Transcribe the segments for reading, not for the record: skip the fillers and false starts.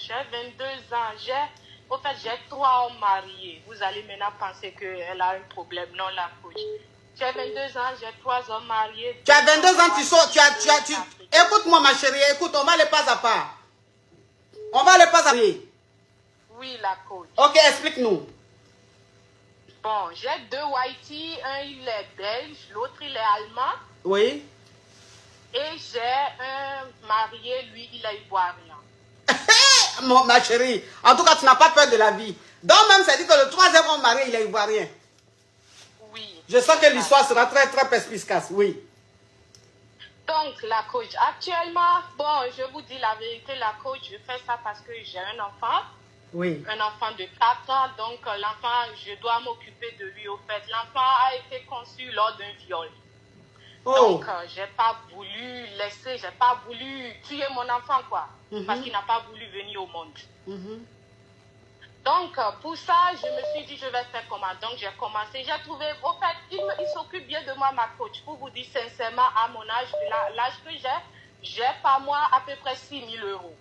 J'ai 22 ans. Au fait, j'ai 3 hommes mariés. Vous allez maintenant penser qu'elle a un problème. Non, la coach. J'ai 22 ans, j'ai 3 hommes mariés. Tu as 22 ans, tu sors, écoute-moi ma chérie, écoute, on va aller pas à pas. On va aller pas à pas. Oui, la coach. Ok, explique-nous. Bon, j'ai 2 Whitey, un il est belge, l'autre il est allemand. Oui. Et j'ai un marié, lui, il est ivoirien. Ma chérie, en tout cas, tu n'as pas peur de la vie. Donc même, ça dit que le 3e homme marié, il est ivoirien. Oui. Je sens que l'histoire sera très, très perspicace, oui. Donc, la coach, actuellement, bon, je vous dis la vérité, la coach, je fais ça parce que j'ai un enfant. Oui. Un enfant de 4 ans, donc l'enfant, je dois m'occuper de lui au fait. L'enfant a été conçu lors d'un viol. Oh. Donc, j'ai pas voulu laisser, j'ai pas voulu tuer mon enfant, quoi. Parce qu'il n'a pas voulu venir au monde. Donc, pour ça, je me suis dit, je vais faire comment. Donc, j'ai commencé. J'ai trouvé, au fait, il s'occupe bien de moi, ma coach. Pour vous dire sincèrement, à mon âge, l'âge que j'ai par mois à peu près 6 000 euros.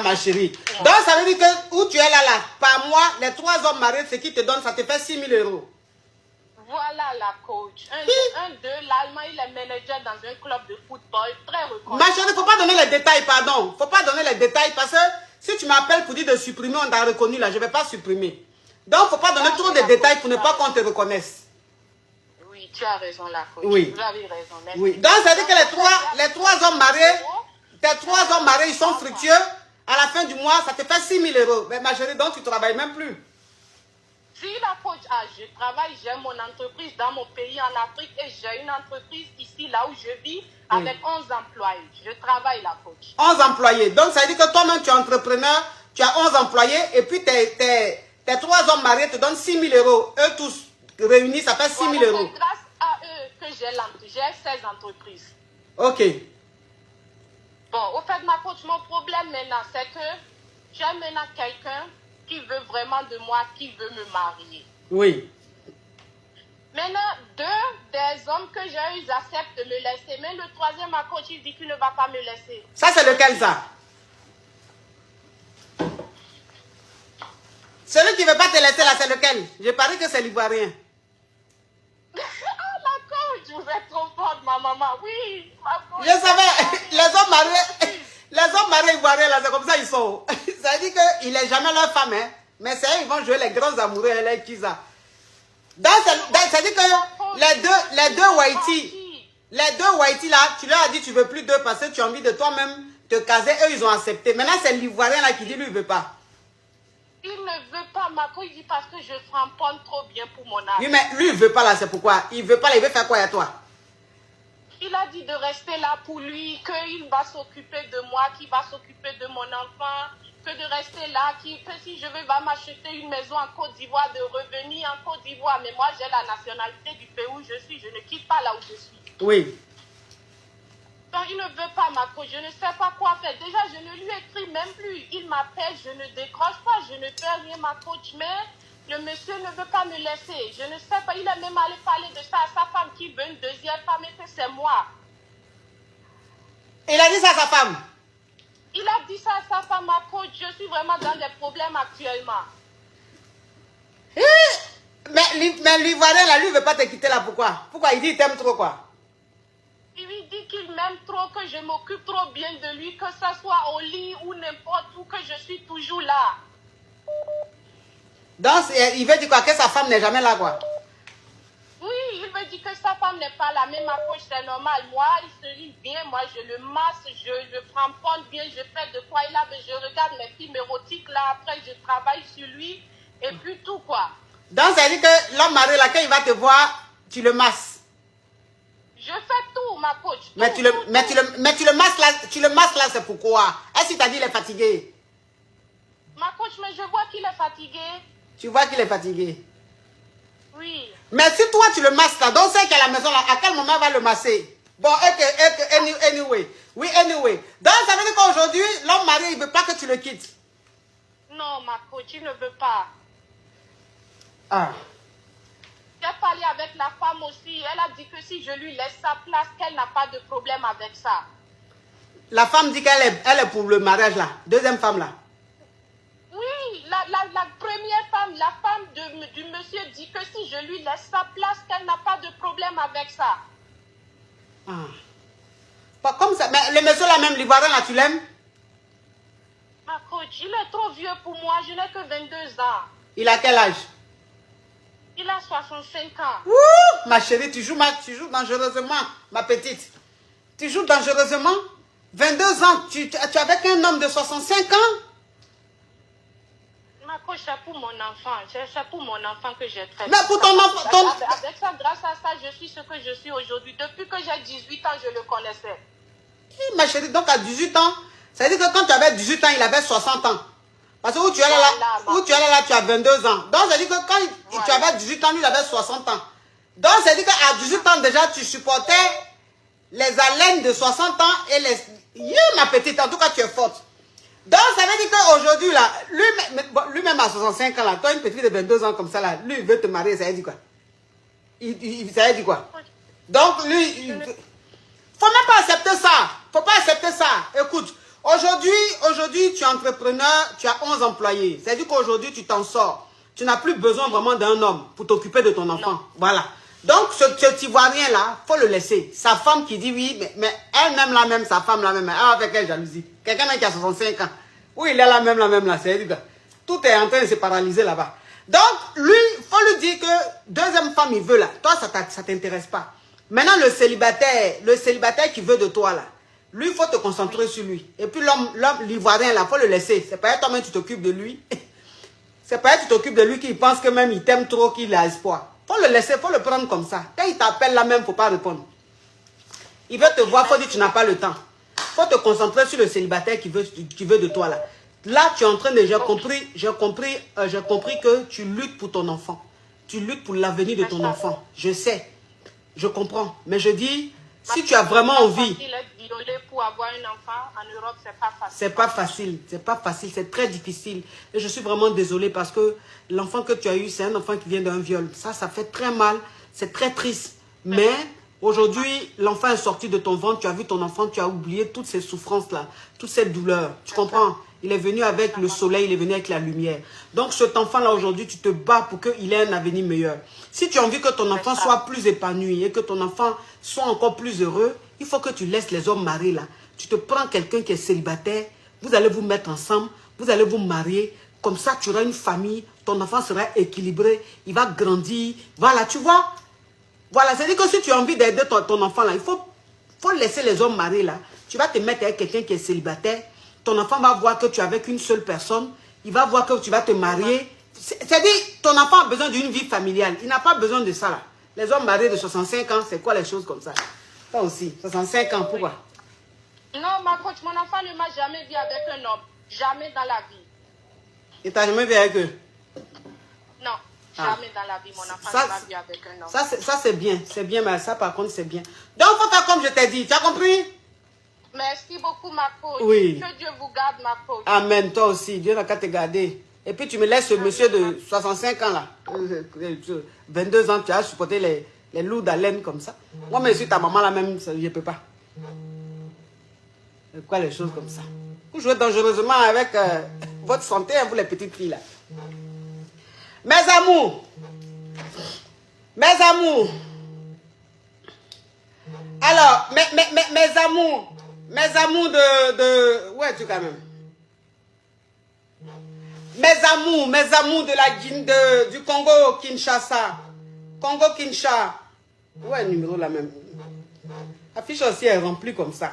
Ma chérie. Donc, ça veut dire que où tu es là, par mois, les 3 hommes mariés, ce qui te donne, ça te fait 6 000 euros. Voilà la coach. Un d'eux, l'Allemand, il est manager dans un club de football très reconnu. Ma chérie, il ne faut pas donner les détails, pardon. Il ne faut pas donner les détails parce que si tu m'appelles pour dire de supprimer, on t'a reconnu là, je ne vais pas supprimer. Donc, il ne faut pas donner trop de détails pour ne pas qu'on te reconnaisse. Oui, tu as raison, la coach. Oui. Vous avez raison. Merci. Oui. Donc, ça veut dire que les trois hommes mariés, tes 3 hommes mariés, ils sont fructueux. À la fin du mois, ça te fait 6 000 euros. Mais ma chérie, donc tu ne travailles même plus. Si la coach, je travaille, j'ai mon entreprise dans mon pays en Afrique et j'ai une entreprise ici, là où je vis, avec 11 employés. Je travaille, la coach. 11 employés. Donc, ça veut dire que toi-même, tu es entrepreneur, tu as 11 employés et puis tes 3 hommes mariés te donnent 6 000 euros. Eux tous réunis, ça fait 6 000 euros. C'est grâce à eux que j'ai 16 entreprises. Ok. Bon, au fait, ma coach, mon problème maintenant, c'est que j'ai maintenant quelqu'un qui veut vraiment de moi, qui veut me marier. Oui. Maintenant, 2 des hommes que j'ai eu, ils acceptent de me laisser. Mais le 3e, ma coach, il dit qu'il ne va pas me laisser. Ça, c'est lequel, ça? Celui qui ne veut pas te laisser, là, c'est lequel? Je parie que c'est l'Ivoirien. Oh, la coach, vous êtes trop forte, ma maman. Oui, ma coach. Je savais, les hommes mariés ivoiriens, là, c'est comme ça ils sont. Ça veut dire qu'il n'est jamais leur femme, hein. Mais c'est eux, ils vont jouer les grands amoureux, les Kiza. Ça veut dire que les deux Whitey là, tu leur as dit tu veux plus d'eux parce que tu as envie de toi-même te caser. Eux, ils ont accepté. Maintenant, c'est l'Ivoirien là qui dit lui, il ne veut pas. Il ne veut pas, ma coach, il dit parce que je framponne trop bien pour mon âge. Oui, mais lui, il ne veut pas là, c'est pourquoi. Il ne veut pas là, il veut faire quoi à toi? Il a dit de rester là pour lui, qu'il va s'occuper de moi, qu'il va s'occuper de mon enfant, que de rester là, que si je veux, va m'acheter une maison en Côte d'Ivoire, de revenir en Côte d'Ivoire. Mais moi, j'ai la nationalité du pays où je suis, je ne quitte pas là où je suis. Oui. Donc, il ne veut pas ma coach, je ne sais pas quoi faire. Déjà, je ne lui écris même plus. Il m'appelle, je ne décroche pas, je ne fais rien, ma coach, mais le monsieur ne veut pas me laisser. Je ne sais pas, il est même allé parler de ça à sa femme qui veut une 2e femme et que c'est moi. Il a dit ça à sa femme? Il a dit ça à sa femme, ma coach. Je suis vraiment dans des problèmes actuellement. Mais l'Ivoirien, là, lui, ne veut pas te quitter là. Pourquoi? Pourquoi? Il dit qu'il t'aime trop, quoi? Il lui dit qu'il m'aime trop, que je m'occupe trop bien de lui, que ce soit au lit ou n'importe où, que je suis toujours là. Donc, il veut dire quoi? Que sa femme n'est jamais là, quoi? Oui, il veut dire que sa femme n'est pas là. Mais ma coach, c'est normal. Moi, il se lit bien. Moi, je le masse, je le framponne bien, je fais de quoi il a. Je regarde mes films érotiques là. Après, je travaille sur lui. Et puis tout, quoi. Donc, ça veut dire que l'homme marié, là, quand il va te voir, tu le masses. Je fais tout, ma coach. Tout, mais tu le masses là, c'est pourquoi? Est-ce qu'il t'a dit qu'il est fatigué? Ma coach, mais je vois qu'il est fatigué. Tu vois qu'il est fatigué? Oui. Mais si toi, tu le masses là, donc c'est qu'à la maison là, à quel moment va le masser? Bon, anyway. Oui, anyway. Donc, ça veut dire qu'aujourd'hui, l'homme marié, il ne veut pas que tu le quittes. Non, ma coach, il ne veut pas. Ah. J'ai parlé avec la femme aussi. Elle a dit que si je lui laisse sa place, qu'elle n'a pas de problème avec ça. La femme dit qu'elle est pour le mariage là. Deuxième femme là. Oui, la première femme, la femme du monsieur dit que si je lui laisse sa place, qu'elle n'a pas de problème avec ça. Ah. Pas comme ça. Mais le monsieur là même, l'Ivoirien là, tu l'aimes? Ma coach, il est trop vieux pour moi, je n'ai que 22 ans. Il a quel âge? Il a 65 ans. Ouh, ma chérie, tu joues dangereusement, ma petite. Tu joues dangereusement. 22 ans, tu es avec un homme de 65 ans? Ma coach, c'est pour mon enfant. C'est pour mon enfant que j'ai traité. Mais pour ton enfant... Avec ça, grâce à ça, je suis ce que je suis aujourd'hui. Depuis que j'ai 18 ans, je le connaissais. Oui, ma chérie, donc à 18 ans, ça veut dire que quand tu avais 18 ans, il avait 60 ans. Parce que où tu es là, tu as 22 ans. Donc, ça veut dire que quand tu avais 18 ans, lui, il avait 60 ans. Donc, ça veut dire qu'à 18 ans, déjà, tu supportais les haleines de 60 ans et les... ma petite, en tout cas, tu es forte. Donc, ça veut dire qu'aujourd'hui, là, lui-même à 65 ans, là, toi, une petite de 22 ans comme ça, là, lui, il veut te marier, ça veut dire quoi? Ça veut dire quoi? Donc, lui, faut même pas accepter ça. Faut pas accepter ça. Écoute, aujourd'hui, tu es entrepreneur, tu as 11 employés. C'est-à-dire qu'aujourd'hui, tu t'en sors. Tu n'as plus besoin vraiment d'un homme pour t'occuper de ton enfant. Non. Voilà. Donc, ce Ivoirien-là, faut le laisser. Sa femme qui dit oui, mais elle-même la même, sa femme la même, elle a fait quelle jalousie? Quelqu'un qui a 65 ans. Oui, il est la même là. C'est-à-dire que tout est en train de se paralyser là-bas. Donc, lui, il faut lui dire que deuxième femme, il veut là. Toi, ça ne t'intéresse pas. Maintenant, le célibataire qui veut de toi là, lui, il faut te concentrer sur lui. Et puis l'Ivoirien là, il faut le laisser. C'est pas toi-même tu t'occupes de lui. C'est pas tu t'occupes de lui qui pense que même il t'aime trop, qu'il a espoir. Faut le laisser, faut le prendre comme ça. Quand il t'appelle là même, faut pas répondre. Il veut te voir, faut dire que tu n'as pas le temps. Faut te concentrer sur le célibataire qui veut de toi là. Là, tu es en train de... J'ai compris que tu luttes pour ton enfant. Tu luttes pour l'avenir de ton enfant. Je sais. Je comprends. Mais je dis, si tu as vraiment envie... Il est violé pour avoir un enfant en Europe, c'est pas facile. C'est pas facile. C'est pas facile. C'est très difficile. Et je suis vraiment désolée parce que l'enfant que tu as eu, c'est un enfant qui vient d'un viol. Ça fait très mal. C'est très triste. Mais aujourd'hui, l'enfant est sorti de ton ventre. Tu as vu ton enfant. Tu as oublié toutes ces souffrances-là. Toutes ces douleurs. Tu comprends? Il est venu avec le soleil. Il est venu avec la lumière. Donc cet enfant-là, aujourd'hui, tu te bats pour qu'il ait un avenir meilleur. Si tu as envie que ton enfant soit plus épanoui et que ton enfant soit encore plus heureux, il faut que tu laisses les hommes mariés là. Tu te prends quelqu'un qui est célibataire, vous allez vous mettre ensemble, vous allez vous marier, comme ça tu auras une famille, ton enfant sera équilibré, il va grandir, voilà, tu vois. Voilà, c'est-à-dire que si tu as envie d'aider ton enfant là, il faut laisser les hommes mariés là. Tu vas te mettre avec quelqu'un qui est célibataire, ton enfant va voir que tu es avec une seule personne, il va voir que tu vas te marier. C'est-à-dire, ton enfant a besoin d'une vie familiale. Il n'a pas besoin de ça là. Les hommes mariés de 65 ans, c'est quoi les choses comme ça? Toi aussi, 65 ans, pourquoi? Non, ma coach, mon enfant ne m'a jamais vu avec un homme. Jamais dans la vie. Et t'as jamais vu avec eux? Non, jamais dans la vie, mon enfant ne m'a vu avec un homme. Ça c'est bien, mais ça par contre c'est bien. Donc, il faut faire comme je t'ai dit, tu as compris? Merci beaucoup, ma coach. Oui. Que Dieu vous garde, ma coach. Amen, toi aussi, Dieu n'a qu'à te garder. Et puis tu me laisses ce monsieur de 65 ans là, 22 ans, tu as supporté les loups d'haleine comme ça. Moi, mais si ta maman là même, je ne peux pas. Quoi les choses comme ça? Vous jouez dangereusement avec votre santé, hein, vous les petites filles là. Mes amours. Alors, mes amours de... Où es-tu quand même? Mes amours de du Congo Kinshasa. Congo Kinshasa. Où est le numéro là même? La fiche aussi est remplie comme ça.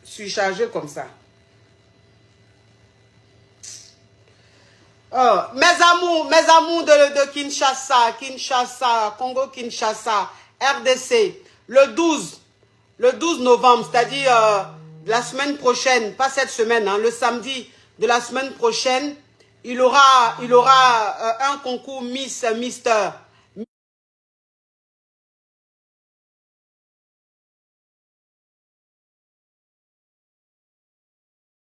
Surchargée comme ça. Oh, mes amours de Kinshasa, Congo Kinshasa, RDC, le 12 novembre, c'est-à-dire la semaine prochaine, pas cette semaine, hein, le samedi de la semaine prochaine, il aura un concours Mister.